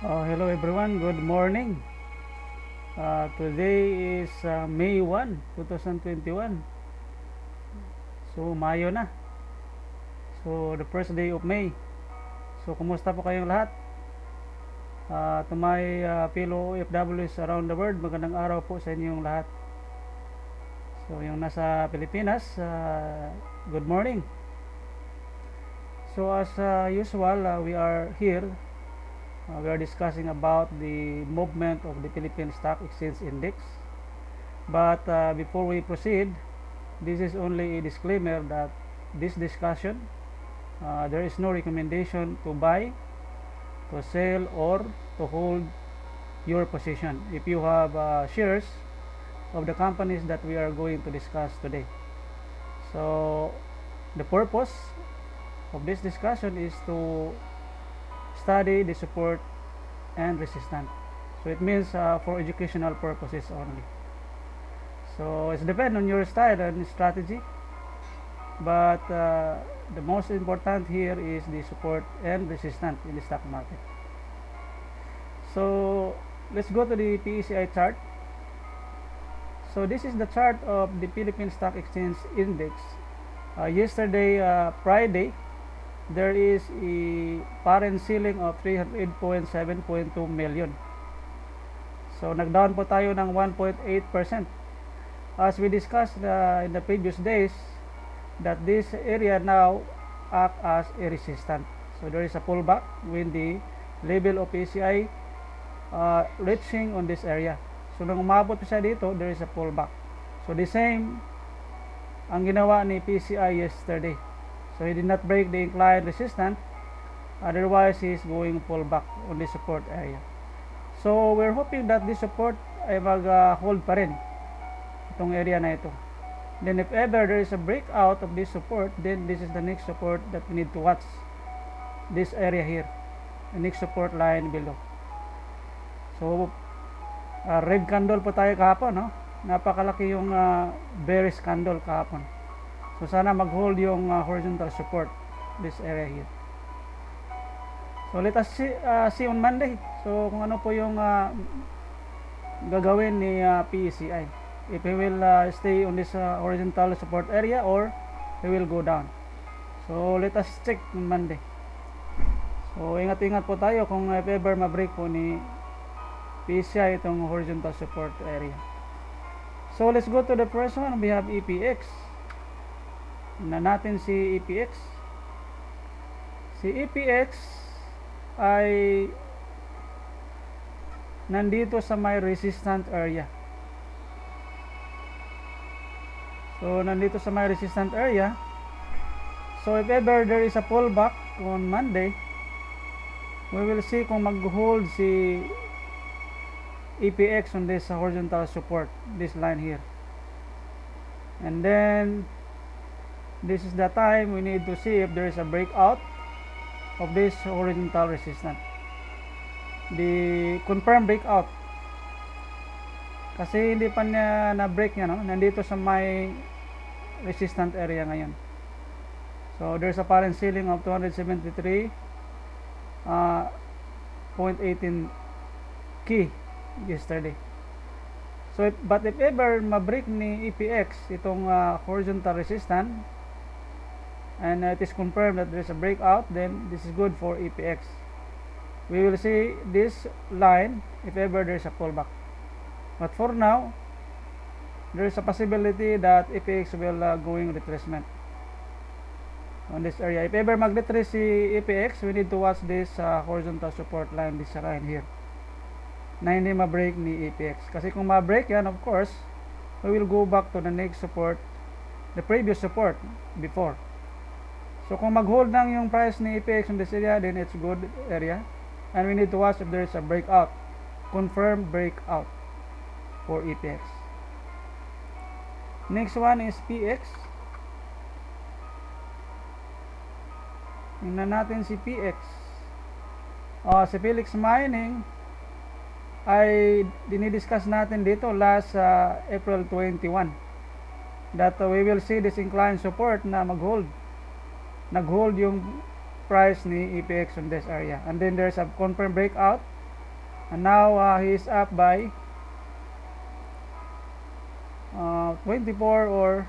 Hello everyone, good morning. Today is May 1, 2021. So, Mayo na. So, the first day of May. So, kumusta po kayong lahat? To my fellow OFWs around the world, magandang araw po sa inyong lahat. So, yung nasa Pilipinas, good morning. So, as usual, we are here. We are discussing about the movement of the Philippine Stock Exchange Index. But before we proceed, this is only a disclaimer that this discussion, there is no recommendation to buy, to sell, or to hold your position if you have shares of the companies that we are going to discuss today. So the purpose of this discussion is to study the support and resistance. So it means for educational purposes only. So it's depend on your style and strategy, but the most important here is the support and resistance in the stock market. So let's go to the PECI chart. So this is the chart of the Philippine Stock Exchange Index. Yesterday, Friday, there is a parent ceiling of 300.7.2 million. So nag-down po tayo ng 1.8%. As we discussed in the previous days, that this area now act as a resistance. So there is a pullback when the level of PCI reaching on this area. So nang umabot siya dito, there is a pullback. So the same ang ginawa ni PCI yesterday. So he did not break the inclined resistance, otherwise he is going pullback on the support area. So we're hoping that this support ay mag-hold pa rin itong area na ito. Then if ever there is a breakout of this support, then this is the next support that we need to watch. This area here, the next support line below. So red candle po tayo kahapon, no? Napakalaki yung bearish candle kahapon. So sana mag-hold yung horizontal support, this area here. So let us see on Monday. So kung ano po yung gagawin ni PECI. If he will stay on this horizontal support area or he will go down. So let us check on Monday. So ingat-ingat po tayo kung if ever ma-break po ni PECI itong horizontal support area. So let's go to the first one. We have EPX. Na natin si EPX. Si EPX ay nandito sa may resistance area. So nandito sa may resistance area. So if ever there is a pullback on Monday, we will see kung mag-hold si EPX on this horizontal support, this line here. And then this is the time we need to see if there is a breakout of this horizontal resistance. The confirmed breakout. Kasi hindi pa niya na-break niya, no? Nandito sa may resistance area ngayon. So there's a parent ceiling of 273.18 key yesterday. So but if ever ma-break ni EPX itong horizontal resistance, and it is confirmed that there is a breakout, then this is good for EPX. We will see this line if ever there is a pullback. But for now, there is a possibility that EPX will going retracement on this area. If ever mag-retrace si EPX, we need to watch this horizontal support line, this line here, na hindi ma-break ni EPX. Kasi kung ma-break yan, of course, we will go back to the next support, the previous support before. So kung mag-hold lang yung price ni EPX in this area, then it's good area. And we need to watch if there is a breakout, confirmed breakout for EPX. Next one is PX. Tingnan natin si PX. Si Felix Mining ay dinidiscuss natin dito last April 21 that we will see this inclined support na mag-hold. Nag-hold yung price ni EPX on this area, and then there's a confirmed breakout and now he is up by 24 or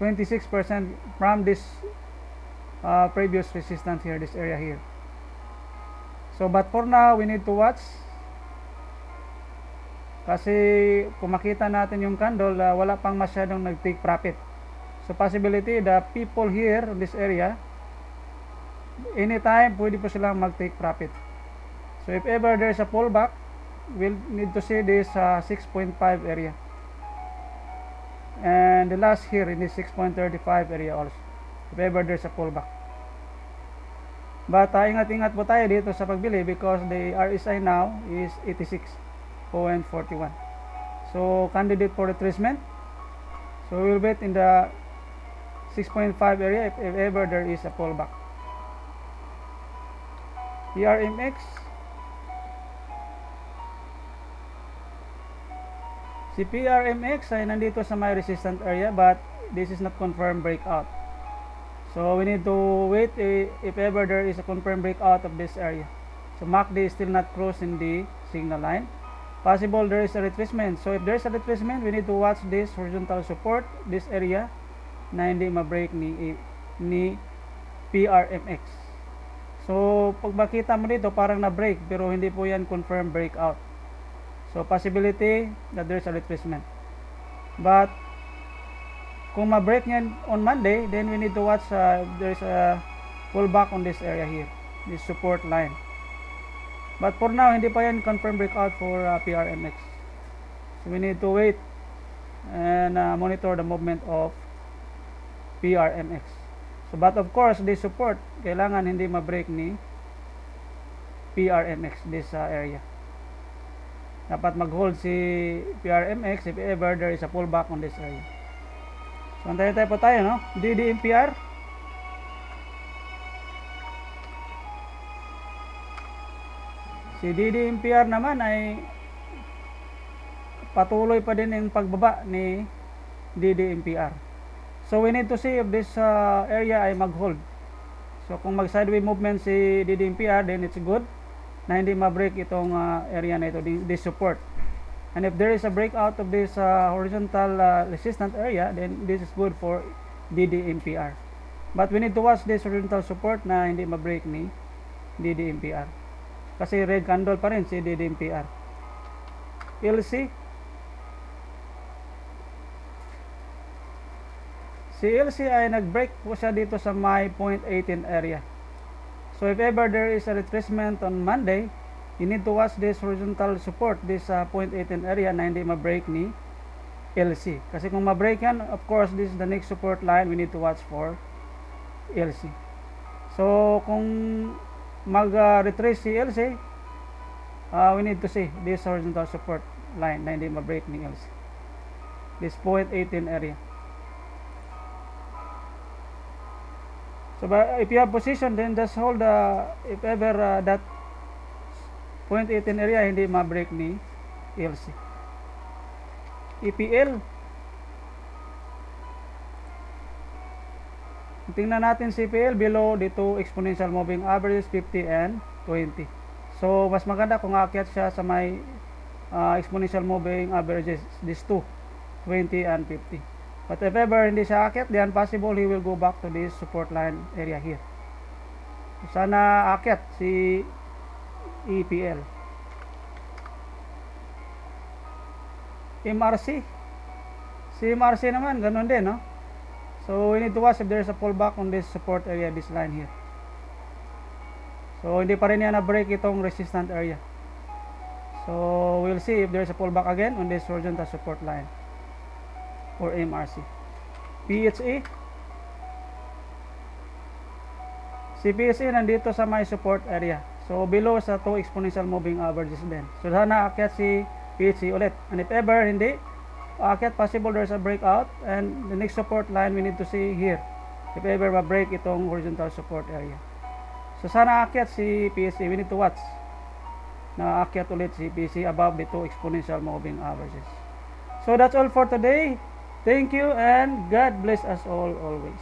26% from this previous resistance here, this area here. So but for now we need to watch, kasi kung makita natin yung candle, wala pang masyadong nag-take profit. So possibility the people here in this area, anytime pwede po silang mag-take profit. So if ever there's a pullback, we'll need to see this 6.5 area, and the last here in this 6.35 area also, if ever there's a pullback. But ingat-ingat po tayo dito sa pagbili because the RSI now is 86.41. So candidate for retracement. So we'll wait in the 6.5 area if ever there is a pullback. PRMX. Si PRMX ay nandito sa may resistant area, but this is not confirmed breakout. So we need to wait if ever there is a confirmed breakout of this area. So MACD is still not crossing the signal line. Possible there is a retracement. So if there is a retracement, we need to watch this horizontal support, this area na hindi ma-break ni PRMX. So pag makita mo dito parang na-break pero hindi po yan confirmed breakout. So possibility that there is a retracement. But kung ma-break niyan on Monday, then we need to watch there's a pullback on this area here, this support line. But for now, hindi pa yan confirmed breakout for PRMX. So we need to wait and monitor the movement of PRMX. So but of course, this support, kailangan hindi ma-break ni PRMX, this area. Dapat mag-hold si PRMX if ever there is a pullback on this area. So antayin tayo po tayo, no? DDMPR. Si DDMPR naman ay patuloy pa din yung pagbaba ni DDMPR. So we need to see if this area ay mag-hold. So kung mag-sideways movement si DDMPR, then it's good na hindi ma-break itong area na ito, this support. And if there is a breakout of this horizontal resistance area, then this is good for DDMPR. But we need to watch this horizontal support na hindi ma-break ni DDMPR. Kasi red candle pa rin si DDMPR. LC. Si LC ay nag-break po siya dito sa my 0.18 area. So if ever there is a retracement on Monday, you need to watch this horizontal support, this 0.18 area na hindi ma-break ni LC. Kasi kung ma-break yan, of course, this is the next support line we need to watch for LC. So kung mag-retrace si LC, we need to see this horizontal support line na hindi ma-break ni LC. This 0.18 area. So if you have position, then just hold if ever that 0.18 area hindi ma-break ni LC. EPL. Tingnan natin si EPL below dito exponential moving averages 50 and 20. So mas maganda kung aakyat siya sa may exponential moving averages, these two, 20 and 50. But if ever hindi siya aakyat, then possible he will go back to this support line area here. So, sana aakyat si EPL. MRC. Si MRC naman, ganun din, no? So, we need to watch if there's a pullback on this support area, this line here. So, hindi pa rin yan na-break itong resistant area. So, we'll see if there's a pullback again on this horizontal support line or MRC. PHA. Si PHA nandito sa may support area. So, below sa 2 exponential moving averages din. So, sana aakyat si PHA ulit. And if ever hindi aakyat, possible there's a breakout. And the next support line we need to see here. If ever ma-break itong horizontal support area. So, sana aakyat si PHA. We need to watch na aakyat ulit si PHA above the 2 exponential moving averages. So, that's all for today. Thank you and God bless us all always.